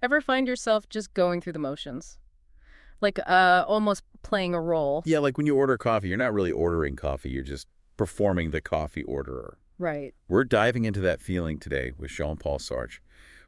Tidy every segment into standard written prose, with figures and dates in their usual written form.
Ever find yourself just going through the motions? Like, almost playing a role. Yeah, like when you order coffee, you're not really ordering coffee, you're just performing the coffee orderer. Right. We're diving into that feeling today with Jean-Paul Sartre,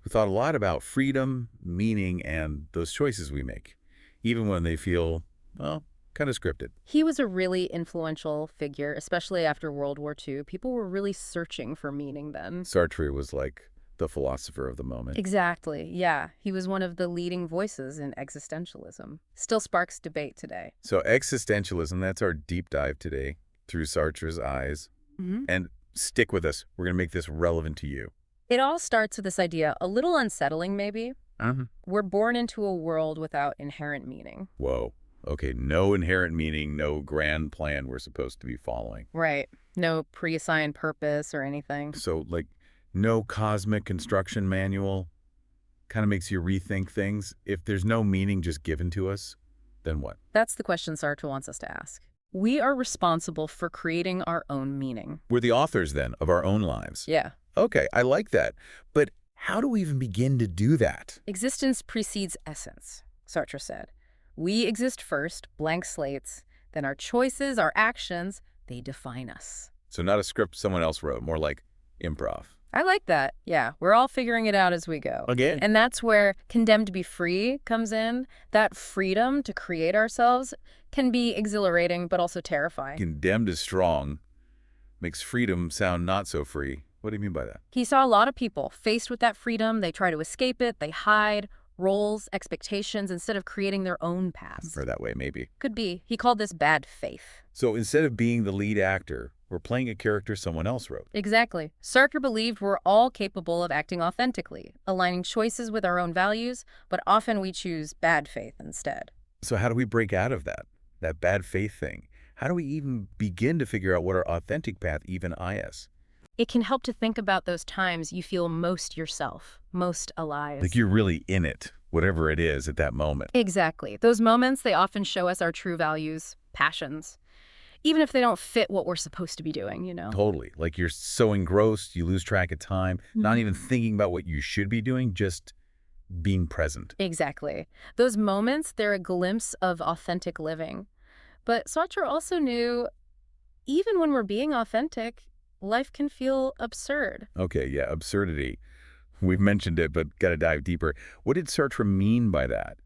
who thought a lot about freedom, meaning, and those choices we make, even when they feel, well, kind of scripted. He was a really influential figure, especially after World War II. People were really searching for meaning then. Sartre was like the philosopher of the moment. Exactly, yeah. He was one of the leading voices in existentialism. Still sparks debate today. So existentialism, that's our deep dive today through Sartre's eyes. Hmm. And stick with us. We're going to make this relevant to you. It all starts with this idea, a little unsettling maybe. We're born into a world without inherent meaning. Whoa. Okay, no inherent meaning, no grand plan we're supposed to be following. Right. No pre-assigned purpose or anything. So, like, no cosmic construction manual kind of makes you rethink things. If there's no meaning just given to us, then what? That's the question Sartre wants us to ask. We are responsible for creating our own meaning. We're the authors, then, of our own lives. Yeah. Okay, I like that. But how do we even begin to do that? Existence precedes essence, Sartre said. We exist first, blank slates, then our choices, our actions, they define us. So not a script someone else wrote, more like improv. I like that. Yeah, we're all figuring it out as we go. Again. And that's where condemned to be free comes in. That freedom to create ourselves can be exhilarating, but also terrifying. Condemned is strong, makes freedom sound not so free. What do you mean by that? He saw a lot of people faced with that freedom. They try to escape it. They hide roles, expectations, instead of creating their own paths. For that way, maybe. Could be. He called this bad faith. So instead of being the lead actor, we're playing a character someone else wrote. Exactly. Sartre believed we're all capable of acting authentically, aligning choices with our own values, but often we choose bad faith instead. So how do we break out of that bad faith thing? How do we even begin to figure out what our authentic path even is? It can help to think about those times you feel most yourself, most alive. Like you're really in it, whatever it is at that moment. Exactly. Those moments, they often show us our true values, passions, even if they don't fit what we're supposed to be doing, you know? Totally. Like you're so engrossed, you lose track of time, not even thinking about what you should be doing, just being present. Exactly. Those moments, they're a glimpse of authentic living. But Sartre also knew, even when we're being authentic, life can feel absurd. Okay, yeah, absurdity. We've mentioned it, but got to dive deeper. What did Sartre mean by that?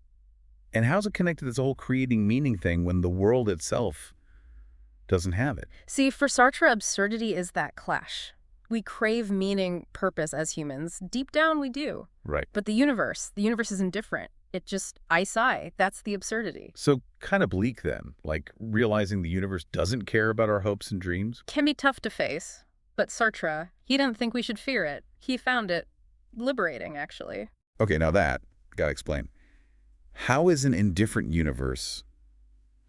And how's it connected to this whole creating meaning thing when the world itself doesn't have it? See, for Sartre, absurdity is that clash. We crave meaning, purpose as humans. Deep down, we do. Right. But the universe isn't different. It just, I. That's the absurdity. So kind of bleak then, like realizing the universe doesn't care about our hopes and dreams? Can be tough to face. But Sartre, he didn't think we should fear it. He found it liberating, actually. Okay, now that, gotta explain. How is an indifferent universe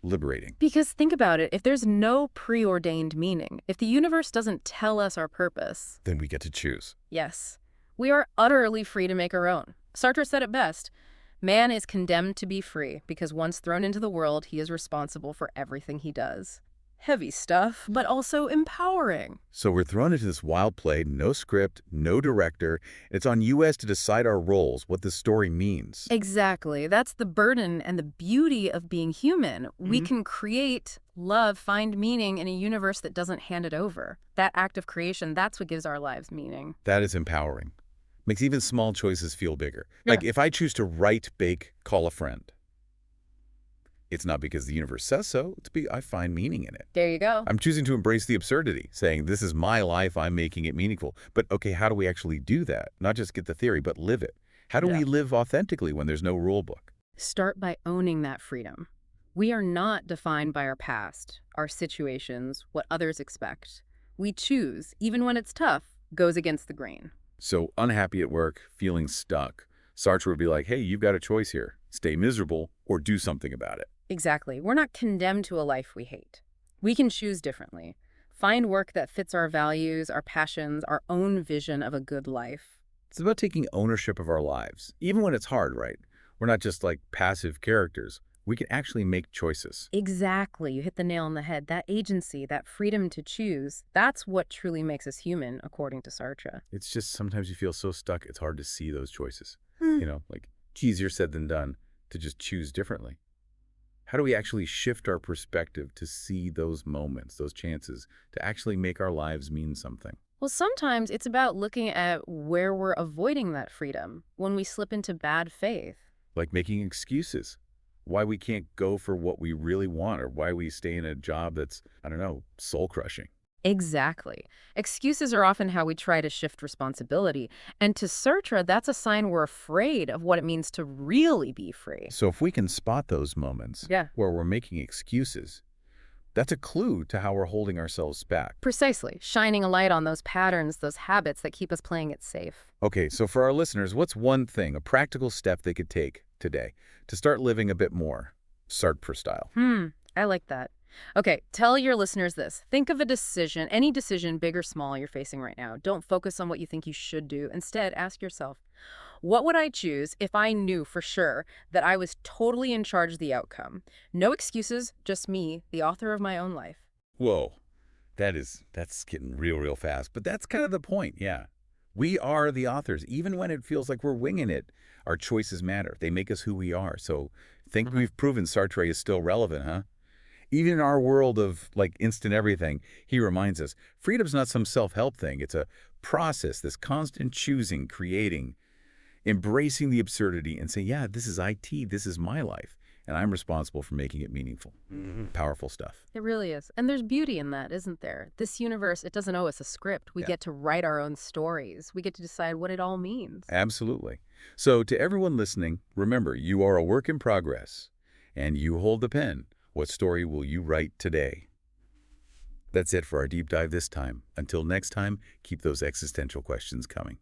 liberating? Because think about it, if there's no preordained meaning, if the universe doesn't tell us our purpose, Then we get to choose. yes, we are utterly free to make our own. Sartre said it best. Man is condemned to be free because once thrown into the world, he is responsible for everything he does. Heavy stuff, but also empowering. So we're thrown into this wild play, no script, no director. It's on us to decide our roles, what the story means. Exactly. That's the burden and the beauty of being human. We can create, love, find meaning in a universe that doesn't hand it over. That act of creation, that's what gives our lives meaning. That is empowering. Makes even small choices feel bigger. Yeah. Like if I choose to write, bake, call a friend, it's not because the universe says so. I find meaning in it. There you go. I'm choosing to embrace the absurdity, saying this is my life, I'm making it meaningful. But okay, how do we actually do that? Not just get the theory, but live it. How do we live authentically when there's no rule book? Start by owning that freedom. We are not defined by our past, our situations, what others expect. We choose, even when it's tough, goes against the grain. So unhappy at work, feeling stuck, Sartre would be like, hey, you've got a choice here. Stay miserable or do something about it. Exactly. We're not condemned to a life we hate. We can choose differently. Find work that fits our values, our passions, our own vision of a good life. It's about taking ownership of our lives, even when it's hard, right? We're not just like passive characters. We can actually make choices. Exactly. You hit the nail on the head. That agency, that freedom to choose, that's what truly makes us human, according to Sartre. It's just sometimes you feel so stuck, it's hard to see those choices. You know, like Easier said than done to just choose differently. How do we actually shift our perspective to see those moments, those chances, to actually make our lives mean something? Well, sometimes it's about looking at where we're avoiding that freedom when we slip into bad faith. Like making excuses. Why we can't go for what we really want, or why we stay in a job that's, I don't know, soul-crushing. Exactly. Excuses are often how we try to shift responsibility. And to Sartre, that's a sign we're afraid of what it means to really be free. So if we can spot those moments Yeah. where we're making excuses, that's a clue to how we're holding ourselves back. Precisely. Shining a light on those patterns, those habits that keep us playing it safe. Okay, so for our listeners, what's one thing, a practical step they could take today to start living a bit more Sartre style? I like that. Okay, tell your listeners this. Think of a decision, any decision, big or small, you're facing right now. Don't focus on what you think you should do. Instead, ask yourself, what would I choose if I knew for sure that I was totally in charge of the outcome? No excuses, just me, the author of my own life. Whoa, that's getting real fast. But that's kind of the point, yeah. We are the authors. Even when it feels like we're winging it, our choices matter. They make us who we are. So think we've proven Sartre is still relevant, huh? Even in our world of, like, instant everything, he reminds us, freedom's not some self-help thing. It's a process, this constant choosing, creating, embracing the absurdity and say, yeah, this is IT, this is my life, and I'm responsible for making it meaningful. Powerful stuff. It really is. And there's beauty in that, isn't there? This universe, it doesn't owe us a script. We get to write our own stories. We get to decide what it all means. Absolutely. So to everyone listening, remember, you are a work in progress, and you hold the pen. What story will you write today? That's it for our deep dive this time. Until next time, keep those existential questions coming.